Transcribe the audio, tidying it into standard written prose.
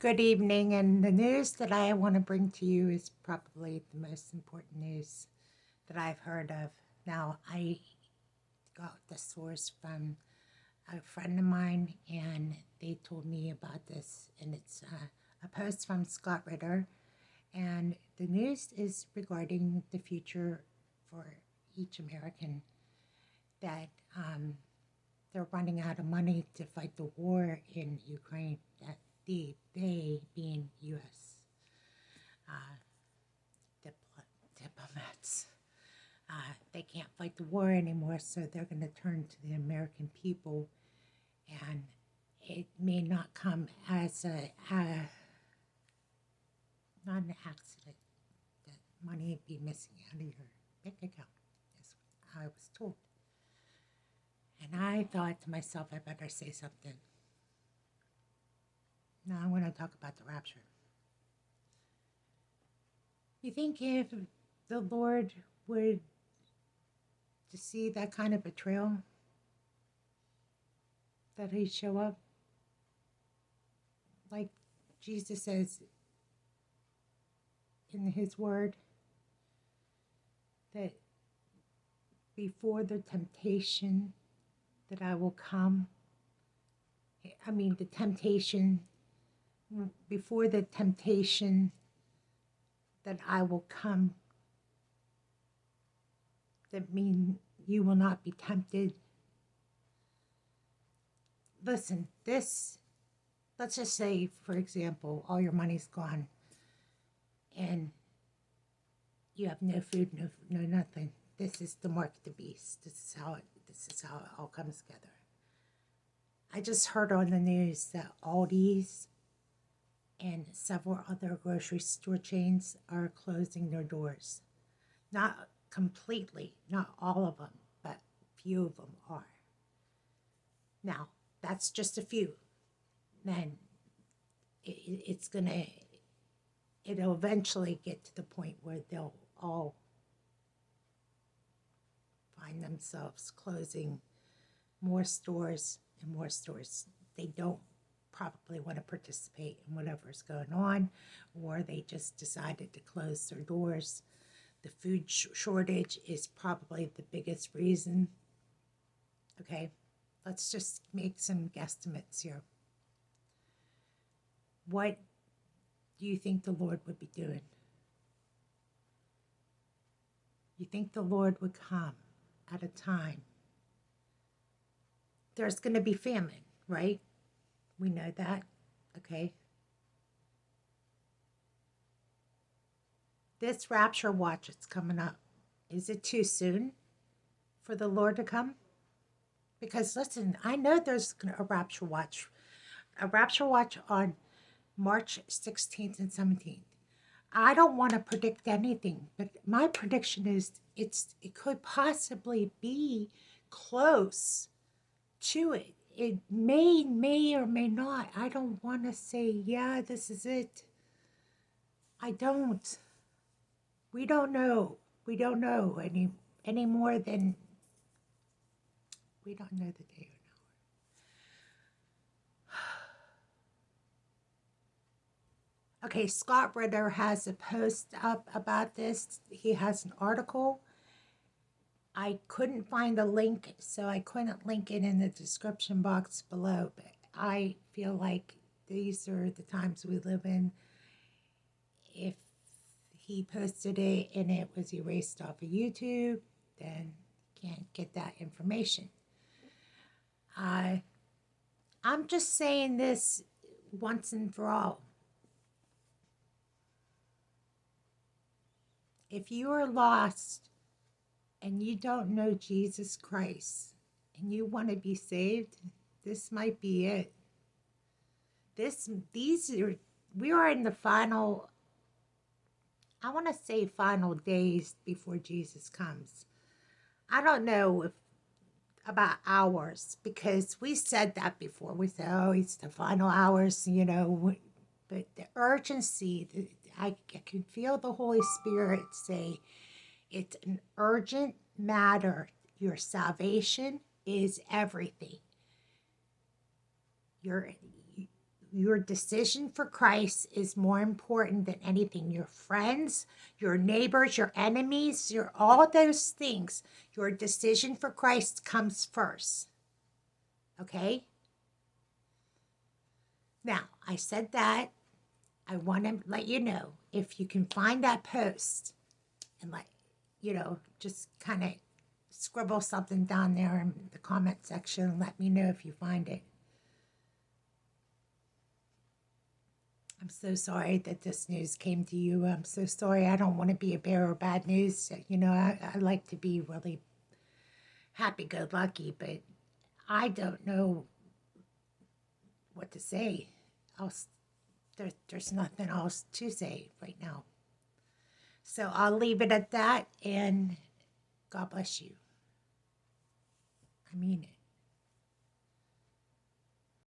Good evening, and the news that I want to bring to you is probably the most important news that I've heard of. Now, I got the source from a friend of mine, and they told me about this, and it's a post from Scott Ritter, and the news is regarding the future for each American that they're running out of money to fight the war in Ukraine. That they being U.S. Uh, diplomats. They can't fight the war anymore, so they're going to turn to the American people, and it may not come as not an accident that money be missing out of your bank account, is how I was told. And I thought to myself, I better say something. Now I want to talk about the rapture. You think if the Lord would to see that kind of betrayal, that he'd show up? Like Jesus says in his word, that before the temptation that I will come, the temptation, before the temptation that I will come, that mean you will not be tempted. Listen, let's just say, for example, all your money's gone and you have no food, no nothing. This is the mark of the beast. This is how it all comes together. I just heard on the news that Aldi's and several other grocery store chains are closing their doors. Not completely, not all of them, but few of them are. Now, that's just a few. Then it'll eventually get to the point where they'll all find themselves closing more stores and more stores. They don't probably want to participate in whatever's going on, or they just decided to close their doors. The food shortage is probably the biggest reason. Okay, let's just make some guesstimates here. What do you think the Lord would be doing? You think the Lord would come at a time? There's going to be famine, right? We know that, okay? This rapture watch that's coming up, is it too soon for the Lord to come? Because listen, I know there's a rapture watch on March 16th and 17th. I don't want to predict anything, but my prediction is it could possibly be close to it. It may or may not. I don't want to say, yeah, this is it. I don't. We don't know. We don't know any more than we don't know the day or hour. Okay, Scott Ritter has a post up about this. He has an article. I couldn't find a link, so I couldn't link it in the description box below, but I feel like these are the times we live in. If he posted it and it was erased off of YouTube, then can't get that information. I'm just saying this once and for all. If you are lost and you don't know Jesus Christ and you want to be saved, this might be it. We are in the final, I want to say final days before Jesus comes. I don't know about hours, because we said that before. We said, oh, it's the final hours, but the urgency, I can feel the Holy Spirit say, it's an urgent matter. Your salvation is everything. your decision for Christ is more important than anything. Your friends, your neighbors, your enemies, your all those things. Your decision for Christ comes first. Okay? Now, I said that. I want to let you know if you can find that post and just kind of scribble something down there in the comment section and let me know if you find it. I'm so sorry that this news came to you. I'm so sorry. I don't want to be a bearer of bad news. I like to be really happy-go-lucky, but I don't know what to say. There's nothing else to say right now. So I'll leave it at that, and God bless you. I mean it.